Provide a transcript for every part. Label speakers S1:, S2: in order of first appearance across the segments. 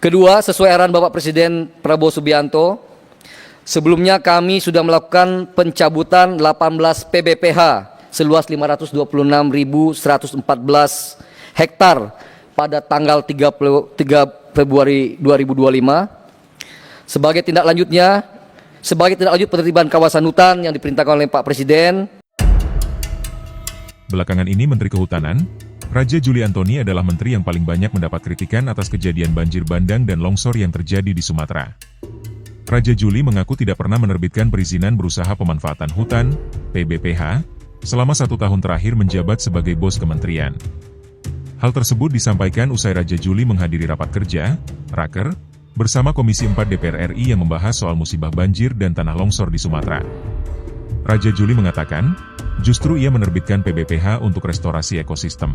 S1: Kedua, sesuai arahan Bapak Presiden Prabowo Subianto, sebelumnya kami sudah melakukan pencabutan 18 PBPH seluas 526.114 hektar pada tanggal 3 Februari 2025. Sebagai tindak lanjut penertiban kawasan hutan yang diperintahkan oleh Pak Presiden.
S2: Belakangan ini Menteri Kehutanan, Raja Juli Antoni adalah menteri yang paling banyak mendapat kritikan atas kejadian banjir bandang dan longsor yang terjadi di Sumatera. Raja Juli mengaku tidak pernah menerbitkan perizinan berusaha pemanfaatan hutan, PBPH, selama 1 tahun terakhir menjabat sebagai bos kementerian. Hal tersebut disampaikan usai Raja Juli menghadiri rapat kerja, Raker, bersama Komisi 4 DPR RI yang membahas soal musibah banjir dan tanah longsor di Sumatera. Raja Juli mengatakan, justru ia menerbitkan PBPH untuk restorasi ekosistem.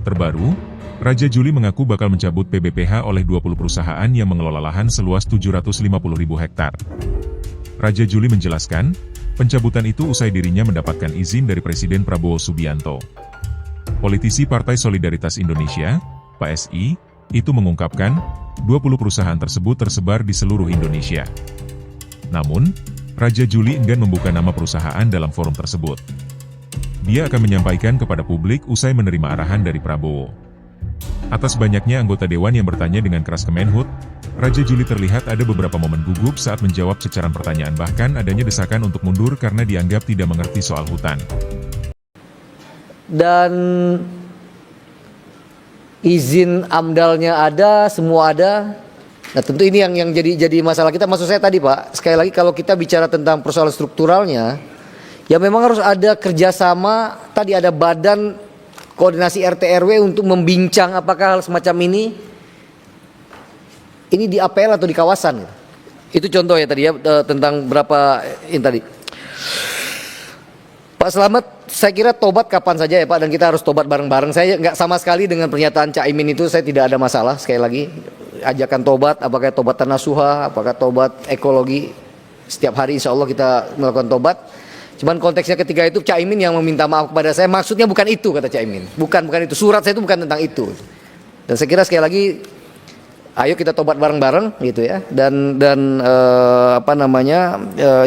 S2: Terbaru, Raja Juli mengaku bakal mencabut PBPH oleh 20 perusahaan yang mengelola lahan seluas 750.000 hektar. Raja Juli menjelaskan, pencabutan itu usai dirinya mendapatkan izin dari Presiden Prabowo Subianto. Politisi Partai Solidaritas Indonesia, PSI, itu mengungkapkan, 20 perusahaan tersebut tersebar di seluruh Indonesia. Namun, Raja Juli enggan membuka nama perusahaan dalam forum tersebut. Dia akan menyampaikan kepada publik usai menerima arahan dari Prabowo. Atas banyaknya anggota dewan yang bertanya dengan keras ke Menhub, Raja Juli terlihat ada beberapa momen gugup saat menjawab ceceran pertanyaan, bahkan adanya desakan untuk mundur karena dianggap tidak mengerti soal hutan.
S1: Dan izin AMDAL-nya ada, semua ada. Nah tentu ini yang jadi masalah kita. Maksud saya tadi Pak, sekali lagi kalau kita bicara tentang persoalan strukturalnya, ya memang harus ada kerjasama. Tadi ada badan koordinasi RT RW untuk membincang apakah hal semacam ini di APL atau di kawasan. Itu contoh ya tadi ya, tentang berapa ini tadi. Pak Slamet, saya kira tobat kapan saja ya Pak, dan kita harus tobat bareng-bareng. Saya nggak sama sekali dengan pernyataan Cak Imin itu, saya tidak ada masalah. Sekali lagi, ajakan tobat, apakah tobat tanah suha, apakah tobat ekologi, setiap hari insya Allah kita melakukan tobat. Cuman konteksnya ketika itu Cak Imin yang meminta maaf kepada saya, maksudnya bukan itu, kata Cak Imin. Bukan itu, surat saya itu bukan tentang itu. Dan saya kira sekali lagi, ayo kita tobat bareng-bareng gitu ya. Dan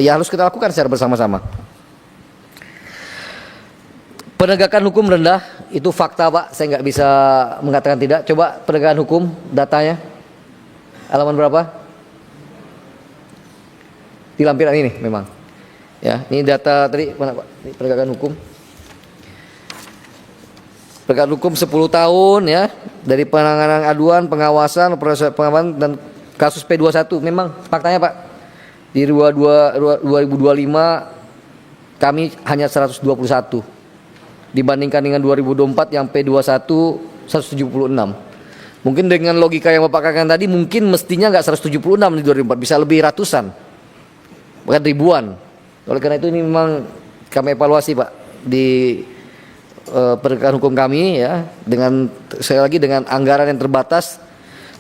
S1: ya harus kita lakukan secara bersama-sama. Penegakan hukum rendah, itu fakta Pak, saya nggak bisa mengatakan tidak. Coba penegakan hukum, datanya, halaman berapa? Di lampiran ini memang. Ya, ini data tadi, mana Pak? Ini penegakan hukum. Penegakan hukum 10 tahun ya, dari penanganan aduan, pengawasan, proses pengawasan, dan kasus P21. Memang faktanya Pak, di 2025 kami hanya 121. Dibandingkan dengan 2024 yang P21 176. Mungkin dengan logika yang Bapak katakan tadi, mungkin mestinya nggak 176 di 2024, bisa lebih ratusan, bahkan ribuan. Oleh karena itu ini memang kami evaluasi Pak di penegakan hukum kami ya, dengan sekali lagi dengan anggaran yang terbatas,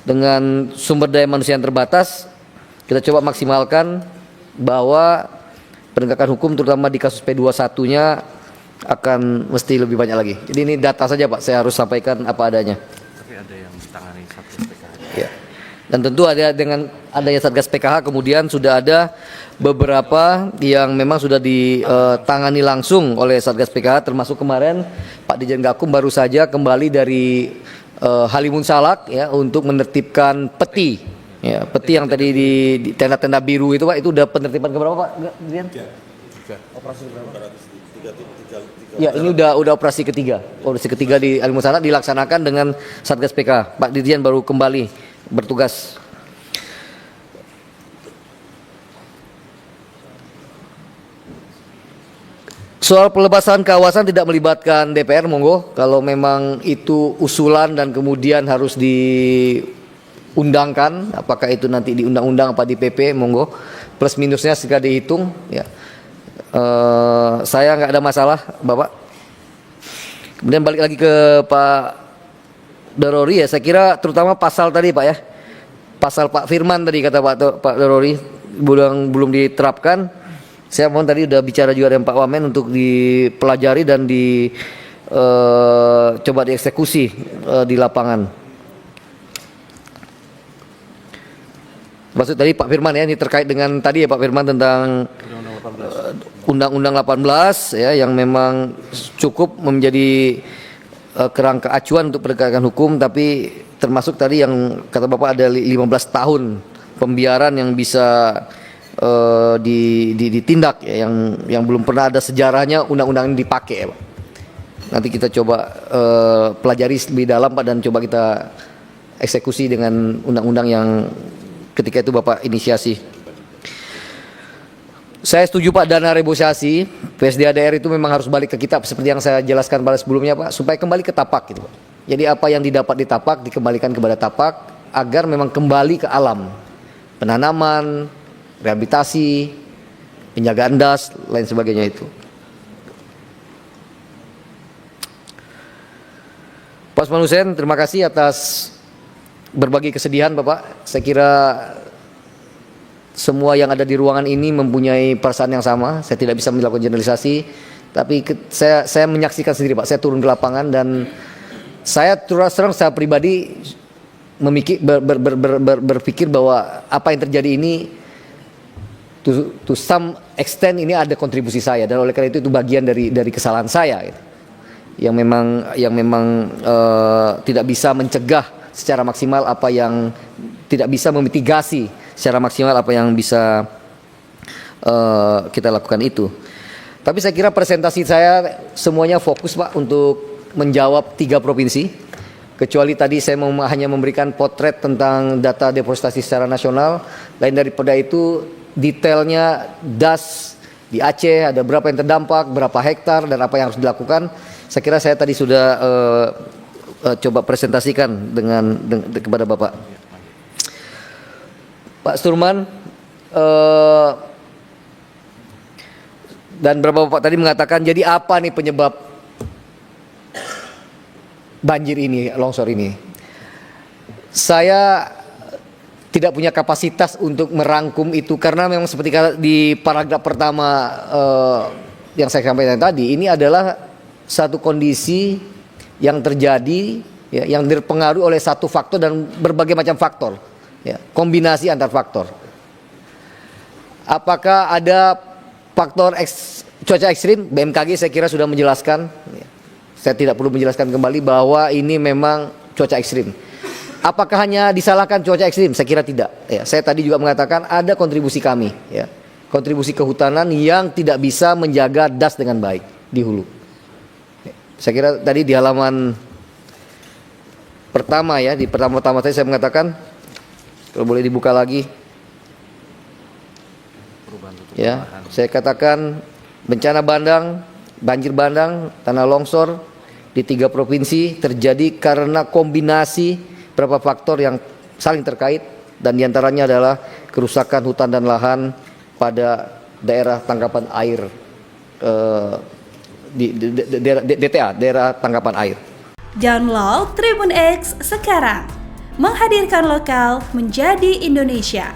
S1: dengan sumber daya manusia yang terbatas, kita coba maksimalkan bahwa penegakan hukum terutama di kasus P21-nya akan mesti lebih banyak lagi. Jadi ini data saja Pak, saya harus sampaikan apa adanya.
S3: Tapi ada yang ditangani Satgas PKH.
S1: Ya. Dan tentu ada dengan adanya Satgas PKH, kemudian sudah ada beberapa yang memang sudah ditangani langsung oleh Satgas PKH, termasuk kemarin Pak Dirjen Gakum baru saja kembali dari Halimun Salak ya untuk menertibkan peti. Ya, peti yang tadi di tenda-tenda biru itu Pak, itu udah penertiban keberapa Pak Dirjen? Operasi berapa? Ya, ini udah operasi ketiga. Operasi ketiga di Halimun Salak dilaksanakan dengan Satgas PKH. Pak Dirjen baru kembali bertugas. Soal pelepasan kawasan tidak melibatkan DPR, monggo. Kalau memang itu usulan dan kemudian harus diundangkan, apakah itu nanti di undang-undang apa di PP, monggo. Plus minusnya segera dihitung. Ya. Saya nggak ada masalah, Bapak. Kemudian balik lagi ke Pak Dorori ya. Saya kira terutama pasal tadi Pak ya, pasal Pak Firman tadi kata Pak Dorori belum diterapkan. Saya mohon tadi udah bicara juga dengan Pak Wamen untuk dipelajari dan coba dieksekusi di lapangan. Maksud tadi Pak Firman ya, ini terkait dengan tadi ya Pak Firman tentang Undang-Undang 18 ya, yang memang cukup menjadi kerangka acuan untuk penegakan hukum, tapi termasuk tadi yang kata Bapak ada 15 tahun pembiaran yang bisa ditindak ya, yang belum pernah ada sejarahnya undang-undang ini dipakai ya Pak. Nanti kita coba pelajari lebih dalam Pak, dan coba kita eksekusi dengan undang-undang yang ketika itu Bapak inisiasi. Saya setuju Pak, dana reboisasi PSDA daerah itu memang harus balik ke kita seperti yang saya jelaskan pada sebelumnya Pak, supaya kembali ke tapak gitu Pak. Jadi apa yang didapat di tapak dikembalikan kepada tapak agar memang kembali ke alam. Penanaman, rehabilitasi, penjagaan das, lain sebagainya itu. Pak Usman Hussein, terima kasih atas berbagi kesedihan Bapak. Saya kira semua yang ada di ruangan ini mempunyai perasaan yang sama. Saya tidak bisa melakukan generalisasi, tapi saya menyaksikan sendiri Pak. Saya turun ke lapangan dan saya terus terang secara pribadi berpikir bahwa apa yang terjadi ini to some extent ini ada kontribusi saya, dan oleh karena itu bagian dari kesalahan saya gitu. Yang memang tidak bisa mencegah secara maksimal apa yang tidak bisa memitigasi secara maksimal apa yang bisa kita lakukan itu. Tapi saya kira presentasi saya semuanya fokus Pak untuk menjawab 3 provinsi. Kecuali tadi saya hanya memberikan potret tentang data deforestasi secara nasional. Lain daripada itu detailnya das di Aceh ada berapa yang terdampak, berapa hektar, dan apa yang harus dilakukan. Saya kira saya tadi sudah coba presentasikan kepada Bapak. Pak Sturman dan beberapa Bapak tadi mengatakan, jadi apa nih penyebab banjir ini, longsor ini? Saya tidak punya kapasitas untuk merangkum itu, karena memang seperti di paragraf pertama yang saya sampaikan tadi, ini adalah satu kondisi yang terjadi ya, yang dipengaruhi oleh satu faktor dan berbagai macam faktor ya, kombinasi antar faktor. Apakah ada faktor cuaca ekstrim? BMKG saya kira sudah menjelaskan ya. Saya tidak perlu menjelaskan kembali bahwa ini memang cuaca ekstrim. Apakah hanya disalahkan cuaca ekstrim? Saya kira tidak ya. Saya tadi juga mengatakan ada kontribusi kami ya, kontribusi kehutanan yang tidak bisa menjaga das dengan baik di hulu. Saya kira tadi di halaman pertama ya, di pertama-tama saya mengatakan, kalau boleh dibuka lagi ya, saya katakan bencana bandang, banjir bandang, tanah longsor di 3 provinsi terjadi karena kombinasi beberapa faktor yang saling terkait, dan diantaranya adalah kerusakan hutan dan lahan pada daerah tangkapan air di DTA, daerah tangkapan air.
S4: Download Tribun X sekarang, menghadirkan lokal menjadi Indonesia.